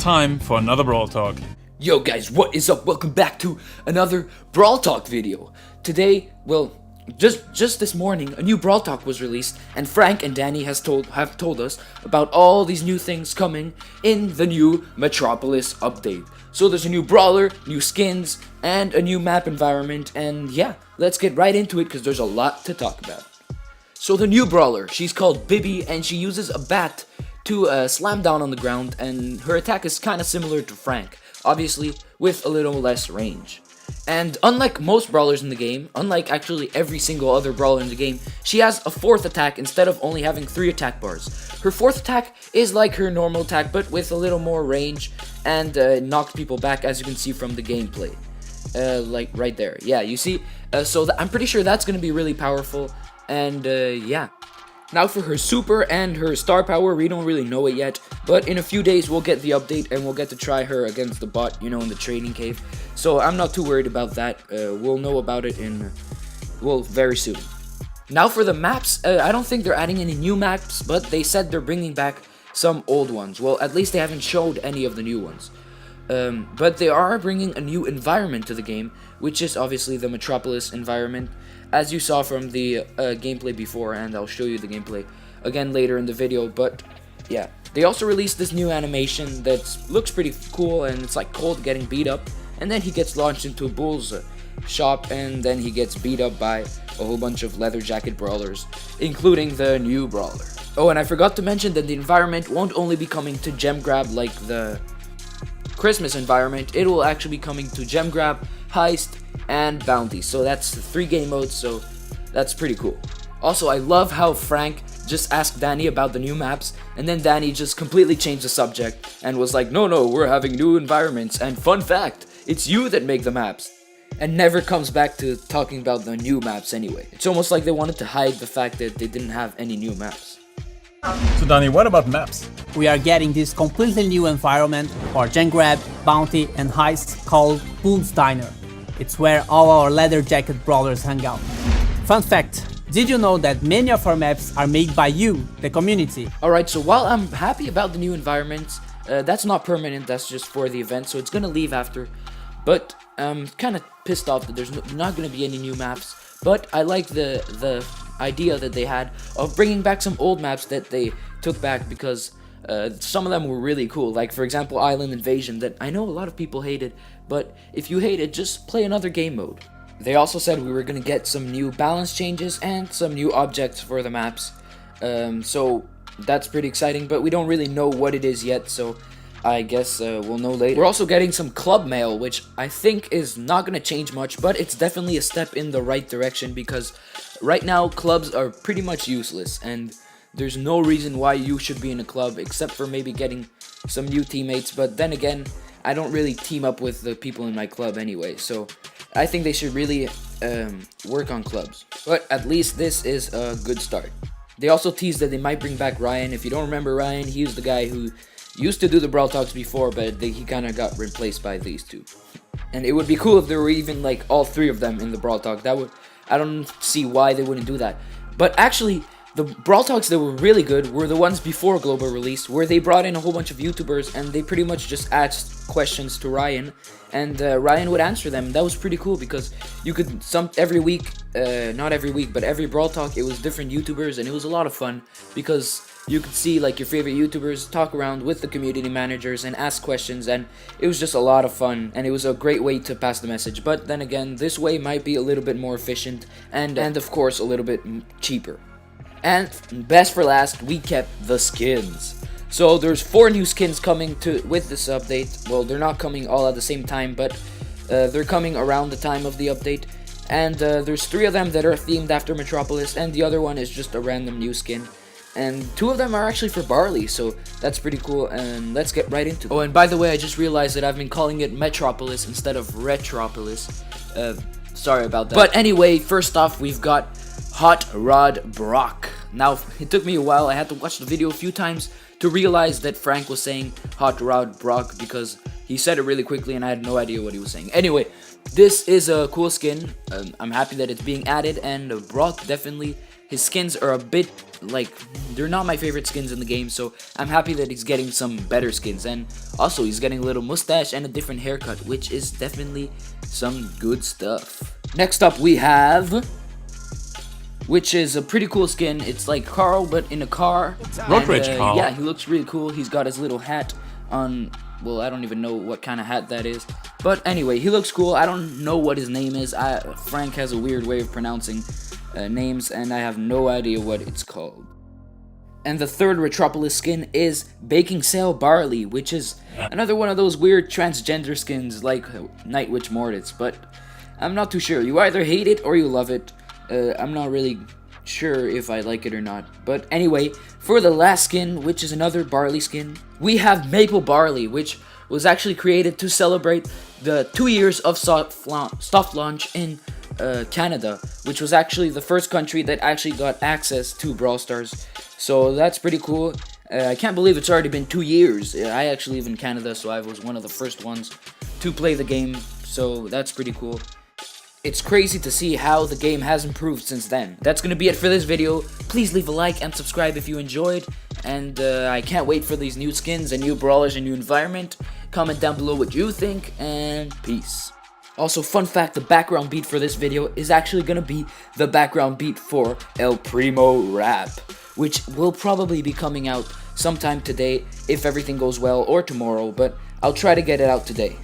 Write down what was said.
time for another Brawl Talk. Yo guys, what is up? Welcome back to another Brawl Talk video. Today, well, just this morning, a new Brawl Talk was released, and Frank and Danny have told us about all these new things coming in the new Retropolis update. So there's a new Brawler, new skins, and a new map environment, and yeah, let's get right into it because there's a lot to talk about. So the new Brawler, she's called Bibi, and she uses a bat to slam down on the ground, and her attack is kind of similar to Frank, obviously with a little less range. And unlike most brawlers in the game, unlike actually every single other brawler in the game, she has a fourth attack instead of only having 3 attack bars. Her fourth attack is like her normal attack, but with a little more range, and knocks people back, as you can see from the gameplay. Like right there. Yeah, you see? I'm pretty sure that's going to be really powerful, and yeah. Now for her super and her star power, we don't really know it yet, but in a few days we'll get the update and we'll get to try her against the bot, you know, in the training cave. So I'm not too worried about that. We'll know about it very soon. Now for the maps, I don't think they're adding any new maps, but they said they're bringing back some old ones. Well, at least they haven't showed any of the new ones. But they are bringing a new environment to the game, which is obviously the Metropolis environment, as you saw from the gameplay before, and I'll show you the gameplay again later in the video. But yeah, they also released this new animation that looks pretty cool, and it's like Colt getting beat up, and then he gets launched into a bull's shop, and then he gets beat up by a whole bunch of leather jacket brawlers, including the new Brawler. Oh, and I forgot to mention that the environment won't only be coming to Gem Grab like the Christmas environment. It will actually be coming to Gem Grab, Heist, and Bounty. So that's the 3 game modes, so that's pretty cool. Also, I love how Frank just asked Danny about the new maps, and then Danny just completely changed the subject and was like, no, we're having new environments, and fun fact, it's you that make the maps. And never comes back to talking about the new maps anyway. It's almost like they wanted to hide the fact that they didn't have any new maps. So Danny, what about maps? We are getting this completely new environment for Gen Grab, Bounty, and Heist called Boom's Diner. It's where all our leather jacket brawlers hang out. Fun fact, did you know that many of our maps are made by you, the community? Alright, so while I'm happy about the new environments, that's not permanent, that's just for the event, so it's gonna leave after. But I'm kind of pissed off that there's not gonna be any new maps, but I like the idea that they had of bringing back some old maps that they took back, because some of them were really cool. Like, for example, Island Invasion, that I know a lot of people hated, but if you hate it, just play another game mode. They also said we were going to get some new balance changes and some new objects for the maps, so that's pretty exciting, but we don't really know what it is yet, so I guess we'll know later. We're also getting some club mail, which I think is not going to change much, but it's definitely a step in the right direction, because right now clubs are pretty much useless, and there's no reason why you should be in a club except for maybe getting some new teammates. But then again, I don't really team up with the people in my club anyway, so I think they should really work on clubs. But at least this is a good start. They also teased that they might bring back Ryan. If you don't remember Ryan, he was the guy who used to do the Brawl Talks before, but he kind of got replaced by these 2. And it would be cool if there were even like all 3 of them in the Brawl Talk. I don't see why they wouldn't do that. But actually, the Brawl Talks that were really good were the ones before Global Release, where they brought in a whole bunch of YouTubers and they pretty much just asked questions to Ryan, and Ryan would answer them. That was pretty cool, because you could every week, not every week, but every Brawl Talk, it was different YouTubers, and it was a lot of fun, because you could see like your favorite YouTubers talk around with the community managers and ask questions, and it was just a lot of fun, and it was a great way to pass the message. But then again, this way might be a little bit more efficient, and of course a little bit cheaper. And best for last, we kept the skins. So there's 4 new skins coming with this update. Well, they're not coming all at the same time, but they're coming around the time of the update. And there's 3 of them that are themed after Metropolis, and the other one is just a random new skin. And 2 of them are actually for Barley, so that's pretty cool, and let's get right into it. Oh, and by the way, I just realized that I've been calling it Metropolis instead of Retropolis. Sorry about that. But anyway, first off, we've got Hot Rod Brock. Now, it took me a while. I had to watch the video a few times to realize that Frank was saying Hot Rod Brock, because he said it really quickly and I had no idea what he was saying. Anyway, this is a cool skin. I'm happy that it's being added, and Brock definitely his skins are a bit, like, they're not my favorite skins in the game, so I'm happy that he's getting some better skins. And also, he's getting a little mustache and a different haircut, which is definitely some good stuff. Next up, we have, which is a pretty cool skin. It's like Carl, but in a car. Road Rage Carl. Yeah, he looks really cool. He's got his little hat on. Well, I don't even know what kind of hat that is. But anyway, he looks cool. I don't know what his name is. Frank has a weird way of pronouncing names, and I have no idea what it's called. And the third Retropolis skin is Baking Sale Barley, which is another one of those weird transgender skins like Night Witch Mortis. But I'm not too sure. You either hate it or you love it. I'm not really sure if I like it or not. But anyway, for the last skin, which is another Barley skin, we have Maple Barley, which was actually created to celebrate the 2 years of soft launch in Canada, which was actually the first country that actually got access to Brawl Stars. So that's pretty cool. I can't believe it's already been 2 years. I actually live in Canada, so I was one of the first ones to play the game. So that's pretty cool. It's crazy to see how the game has improved since then. That's gonna be it for this video. Please leave a like and subscribe if you enjoyed. And I can't wait for these new skins and new brawlers and new environment. Comment down below what you think, and peace. Also, fun fact, the background beat for this video is actually gonna be the background beat for El Primo Rap, which will probably be coming out sometime today if everything goes well, or tomorrow, but I'll try to get it out today.